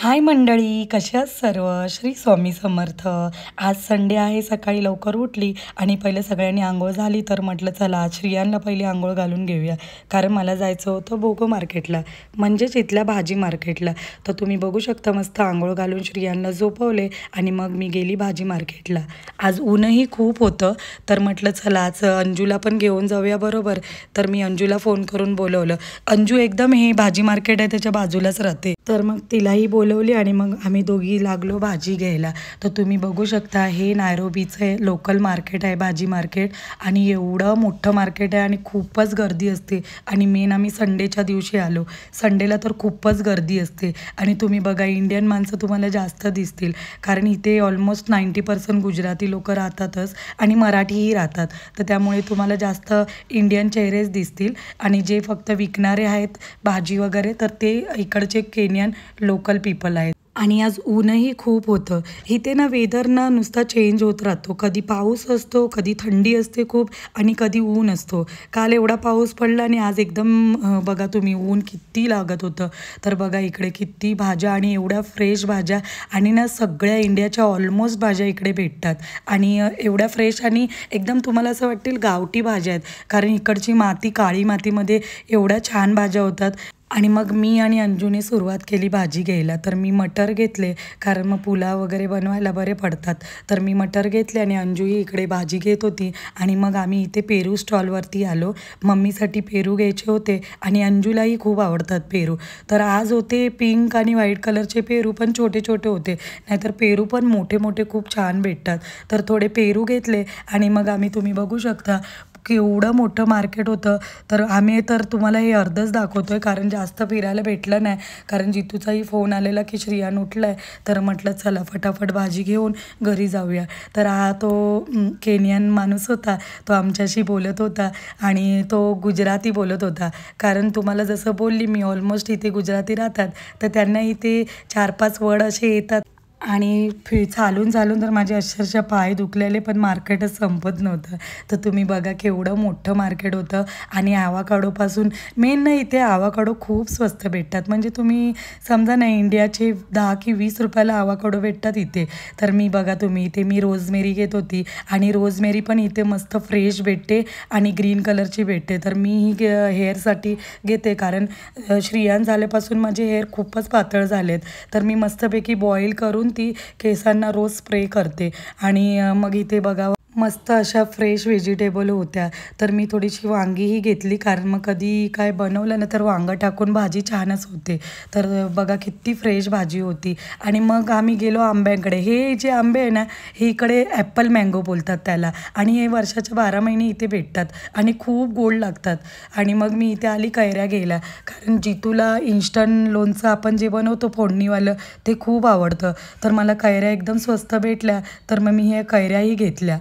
हाय मंडळी, कशा आहात सर्व? श्री स्वामी समर्थ. आज संडे आहे. सकाळी लवकर उठली आणि पहिलं सगळ्यांनी अंघोळ झाली तर म्हटलं चला आज श्रियांना पहिली अंघोळ घालून घेऊया, कारण मला जायचं होतं भोगो मार्केटला, म्हणजेच इथल्या भाजी मार्केटला. तर तुम्ही बघू शकता मस्त अंघोळ घालून श्रियांना झोपवले आणि मग मी गेली भाजी मार्केटला. आज ऊनही खूप होतं तर म्हटलं चला आज अंजूला पण घेऊन जाऊया बरोबर. तर मी अंजूला फोन करून बोलवलं. अंजू एकदम हे भाजी मार्केट आहे त्याच्या बाजूलाच राहते, तर मग तिलाही बोलवली आणि मग आम्ही दोघी लागलो भाजी घ्यायला. तर तुम्ही बघू शकता हे नैरोबीचं लोकल मार्केट आहे, भाजी मार्केट, आणि एवढं मोठं मार्केट आहे आणि खूपच गर्दी असते. आणि मेन आम्ही संडेच्या दिवशी आलो. संडेला तर खूपच गर्दी असते आणि तुम्ही बघा इंडियन माणसं तुम्हाला जास्त दिसतील, कारण इथे ऑलमोस्ट 90% गुजराती लोक राहतातच आणि मराठीही राहतात. तर त्यामुळे तुम्हाला जास्त इंडियन चेहरेच दिसतील आणि जे फक्त विकणारे आहेत भाजी वगैरे तर ते इकडचे केनियन लोकल पीपल आहेत. आणि आज ऊनही खूप होतं. इथे ना वेदर ना नुसता चेंज होत राहतो. कधी पाऊस असतो, कधी थंडी असते खूप आणि कधी ऊन असतो. काल एवढा पाऊस पडला आणि आज एकदम बघा तुम्ही ऊन किती लागत होतं. तर बघा इकडे किती भाज्या आणि एवढ्या फ्रेश भाज्या आणि ना सगळ्या इंडियाच्या ऑलमोस्ट भाज्या इकडे भेटतात आणि एवढ्या फ्रेश आणि एकदम तुम्हाला असं वाटेल गावठी भाज्या आहेत, कारण इकडची माती काळी मातीमध्ये एवढ्या छान भाज्या होतात. आणि मग मी आणि अंजूने सुरुवात केली भाजी घ्यायला. तर मी मटर घेतले, कारण मग पुलाव वगैरे बनवायला बरे पडतात. तर मी मटर घेतले आणि अंजूही इकडे भाजी घेत होती. आणि मग आम्ही इथे पेरू स्टॉलवरती आलो. मम्मीसाठी पेरू घ्यायचे होते आणि अंजूलाही खूप आवडतात पेरू. तर आज होते पिंक आणि व्हाईट कलरचे पेरू, पण छोटे छोटे होते, नाहीतर पेरू पण मोठे मोठे खूप छान भेटतात. तर थोडे पेरू घेतले आणि मग आम्ही, तुम्ही बघू शकता केवढं मोठं मार्केट होतं. तर आम्ही तर तुम्हाला हे अर्धच दाखवतो आहे, कारण जास्त फिरायला भेटलं नाही, कारण जितूचाही फोन आलेला की श्रियान उठलं आहे. तर म्हटलं चला फटाफट भाजी घेऊन घरी जाऊया. तर हा तो केनियन माणूस होता, तो आमच्याशी बोलत होता आणि तो गुजराती बोलत होता, कारण तुम्हाला जसं बोलली मी ऑलमोस्ट इथे गुजराती राहतात तर त्यांना इथे 4-5 वर्ड असे येतात. आणि चालून चालून तर माझे अक्षरशः पाय दुखलेले, पण मार्केटच संपत नव्हतं. तर तुम्ही बघा केवढं मोठं मार्केट होतं. आणि आवाकाडोपासून मेन ना इथे आवाकाडो खूप स्वस्त भेटतात, म्हणजे तुम्ही समजा ना इंडियाचे 10 की 20 रुपयाला आवाकाडो भेटतात इथे. तर मी बघा तुम्ही इथे मी रोजमेरी घेत होती आणि रोजमेरी पण इथे मस्त फ्रेश भेटते आणि ग्रीन कलरची भेटते. तर मी ही हेअरसाठी घेते, कारण श्रियान झाल्यापासून माझे हेअर खूपच पातळ झालेत. तर मी मस्तपैकी बॉईल करून ती केसांना रोज स्प्रे करते. आणि मग इथे बघा मस्त अशा फ्रेश व्हेजिटेबल होत्या. तर मी थोडीशी वांगीही घेतली, कारण मग कधी काय बनवलं ना तर वांगं टाकून भाजी छानच होते. तर बघा किती फ्रेश भाजी होती. आणि मग आम्ही गेलो आंब्यांकडे. हे जे आंबे आहे ना हे इकडे ॲपल मँगो बोलतात त्याला, आणि हे वर्षाच्या 12 महिने इथे भेटतात आणि खूप गोड लागतात. आणि मग मी इथे आली कैऱ्या घ्यायला, कारण जितूला इन्स्टंट लोणचं आपण जे बनवतो फोडणीवालं ते खूप आवडतं. तर मला कैऱ्या एकदम स्वस्त भेटल्या, तर मग मी ह्या कैऱ्याही घेतल्या.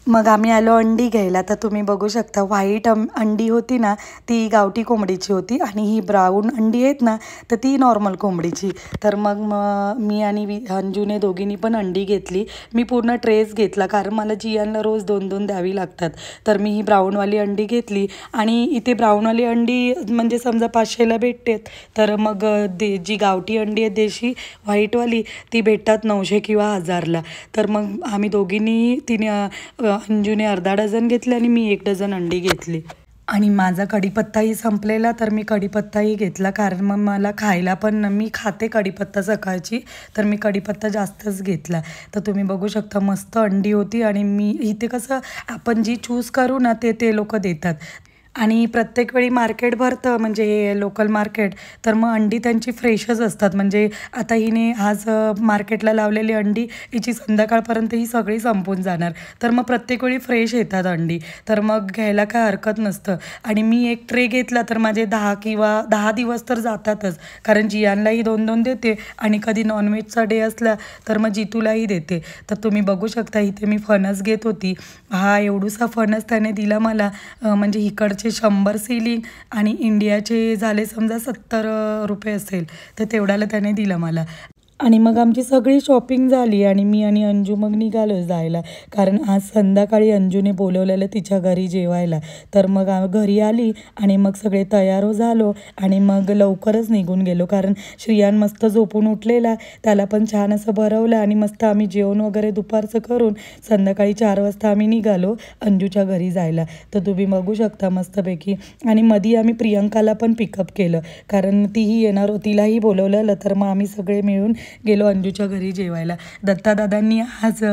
मग आम्ही आलो अंडी घ्यायला. तर तुम्ही बघू शकता व्हाईट अंडी होती ना ती गावठी कोंबडीची होती आणि ही ब्राऊन अंडी आहेत ना तर ती नॉर्मल कोंबडीची. तर मग मी आणि अंजूने दोघींनी पण अंडी घेतली. मी पूर्ण ट्रेस घेतला, कारण मला जियांना रोज 2-2 द्यावी लागतात. तर मी ही ब्राऊनवाली अंडी घेतली आणि इथे ब्राऊनवाली अंडी म्हणजे समजा 500ला भेटतात. तर मग जी गावठी अंडी आहे देशी व्हाईटवाली ती भेटतात 900 किंवा 1000ला. तर मग आम्ही दोघींनी अंजूने अर्धा डझन घेतले आणि मी 1 डझन अंडी घेतली. आणि माझा कढीपत्ताही संपलेला, तर मी कढीपत्ताही घेतला, कारण मग मला खायला पण मी खाते कढीपत्ता सकाळची, तर मी कढीपत्ता जास्तच घेतला. तर तुम्ही बघू शकता मस्त अंडी होती. आणि मी इथे कसं आपण जी चूज करू ना ते लोक देतात. आणि प्रत्येक वेळी मार्केट भरतं, म्हणजे हे लोकल मार्केट, तर मग अंडी त्यांची फ्रेशच असतात. म्हणजे आता हिने आज मार्केटला लावलेली अंडी हिची संध्याकाळपर्यंत ही सगळी संपून जाणार. तर मग प्रत्येक वेळी फ्रेश येतात अंडी, तर मग घ्यायला काय हरकत नसतं. आणि मी एक ट्रे घेतला तर माझे 10 दिवस तर जातातच, कारण जियांलाही 2-2 देते आणि कधी नॉनव्हेजचा डे असला तर मग जितूलाही देते. तर तुम्ही बघू शकता इथे मी फणस घेत होती. हा एवढूसा फणस त्याने दिला मला, म्हणजे इकडचे 100 सिलिंग आणि इंडियाचे झाले समजा 70 रुपये असेल, तर तेवढ्याला त्याने दिलं मला. आणि मग आमची सगळी शॉपिंग झाली आणि मी आणि अंजू मग निघालो जायला, कारण आज संध्याकाळी अंजूने बोलवलेलं तिच्या घरी जेवायला. तर मग घरी आली आणि मग सगळे तयार झालो आणि मग लवकरच निघून गेलो, कारण श्रियान मस्त झोपून उठलेला, त्याला पण छान असं भरवलं आणि मस्त आम्ही जेवण वगैरे दुपारचं करून संध्याकाळी 4 वाजता आम्ही निघालो अंजूच्या घरी जायला. तर तुम्ही बघू शकता मस्तपैकी. आणि मध्ये आम्ही प्रियंकाला पण पिकअप केलं, कारण तीही येणार होती, तिलाही बोलवलेलं. तर मग आम्ही सगळे मिळून गेलो अंजूच्या घरी जेवायला. दत्तादादांनी आज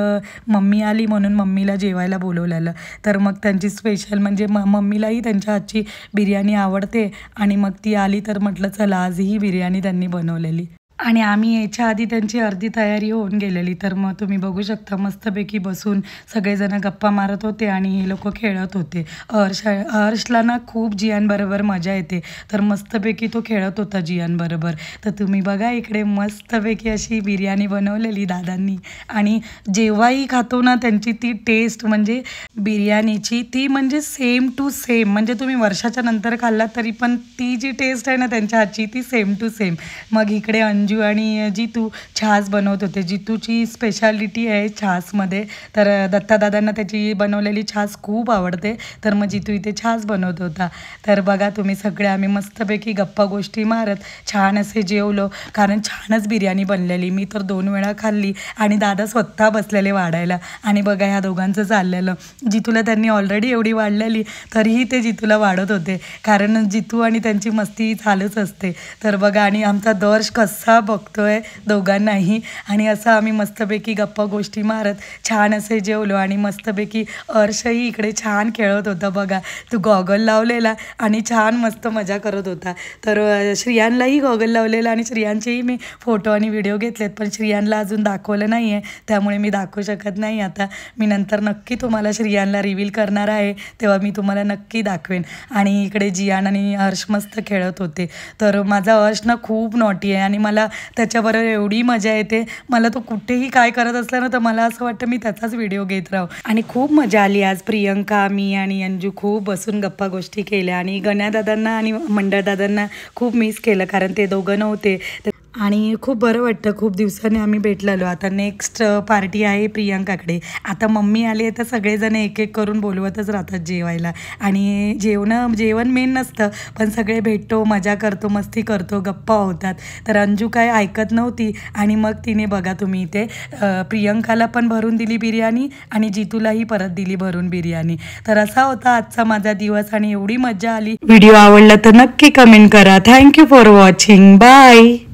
मम्मी आली म्हणून मम्मीला जेवायला बोलवलेलं. तर मग त्यांची स्पेशल म्हणजे मम्मीलाही त्यांच्या हातची बिर्याणी आवडते आणि मग ती आली तर म्हटलं चला आज ही बिर्याणी त्यांनी बनवलेली. आणि आम्ही यायच्या आधी त्यांची अर्धी तयारी होऊन गेलेली. तर मग तुम्ही बघू शकता मस्तपैकी बसून सगळेजण गप्पा मारत होते आणि हे लोक खेळत होते. हर्षला ना खूप जियानबरोबर मजा येते, तर मस्तपैकी तो खेळत होता जियानबरोबर. तर तुम्ही बघा इकडे मस्तपैकी अशी बिर्याणी बनवलेली दादांनी. आणि जेव्हाही खातो ना त्यांची ती टेस्ट म्हणजे बिर्याणीची ती म्हणजे सेम टू सेम, म्हणजे तुम्ही वर्षाच्या नंतर खाल्लात तरी पण ती जी टेस्ट आहे ना त्यांच्या हातची ती सेम टू सेम. मग इकडे अंजू आणि जितू छास बनवत होते. जितूची स्पेशालिटी आहे छासमध्ये, तर दत्तादादांना त्याची बनवलेली छास खूप आवडते, तर मग जितू इथे छास बनवत होता. तर बघा तुम्ही सगळे आम्ही मस्तपैकी गप्पा गोष्टी मारत छान असे जेवलो, कारण छानच बिर्याणी बनलेली. मी तर 2 वेळा खाल्ली आणि दादा स्वतः बसलेले वाढायला. आणि बघा ह्या दोघांचं चाललेलं, जितूला त्यांनी ऑलरेडी एवढी वाढलेली तरीही ते जितूला वाढत होते, कारण जितू आणि त्यांची मस्ती चालूच असते. तर बघा आणि आमचा दर्श कसा बघतोय दोघांनाही. आणि असं आम्ही मस्तपैकी गप्पा गोष्टी मारत छान असे जेवलो. आणि मस्तपैकी अर्शही इकडे छान खेळत होता. बघा तो गॉगल लावलेला आणि छान मस्त मजा करत होता. तर श्रियानलाही गॉगल लावलेला आणि श्रियानचेही मी फोटो आणि व्हिडिओ घेतलेत, पण श्रियानला अजून दाखवलं नाही आहे, त्यामुळे मी दाखवू शकत नाही. आता मी नंतर नक्की तुम्हाला श्रियानला रिव्हील करणार आहे, तेव्हा मी तुम्हाला नक्की दाखवेन. आणि इकडे जियान आणि हर्ष मस्त खेळत होते. तर माझा हर्ष ना खूप नॉटी आहे आणि मला त्याच्याबरोबर एवढी मजा येते. मला तो कुठेही काय करत असला ना तर मला असं वाटतं मी त्याचाच व्हिडिओ घेत राहू. आणि खूप मजा आली आज. प्रियंका, मी आणि अंजू खूप बसून गप्पा गोष्टी केल्या आणि गण्यादादांना आणि मंडळदादांना खूप मिस केलं, कारण ते दोघं नव्हते. आणि खूप बरं वाटतं, खूप दिवसांनी आम्ही भेटलेलो. आता नेक्स्ट पार्टी आहे प्रियंकाकडे. आता मम्मी आली आहे तर सगळेजण एक एक करून बोलवतच राहतात जेवायला. आणि जेवण मेन नसतं, पण सगळे भेटतो, मजा करतो, मस्ती करतो, गप्पा होतात. तर अंजू काय ऐकत नव्हती आणि मग तिने बघा तुम्ही इथे प्रियंकाला पण भरून दिली बिर्याणी आणि जितूलाही परत दिली भरून बिर्याणी. तर असा होता आजचा माझा दिवस आणि एवढी मजा आली. व्हिडिओ आवडला तर नक्की कमेंट करा. Thank you for watching. बाय.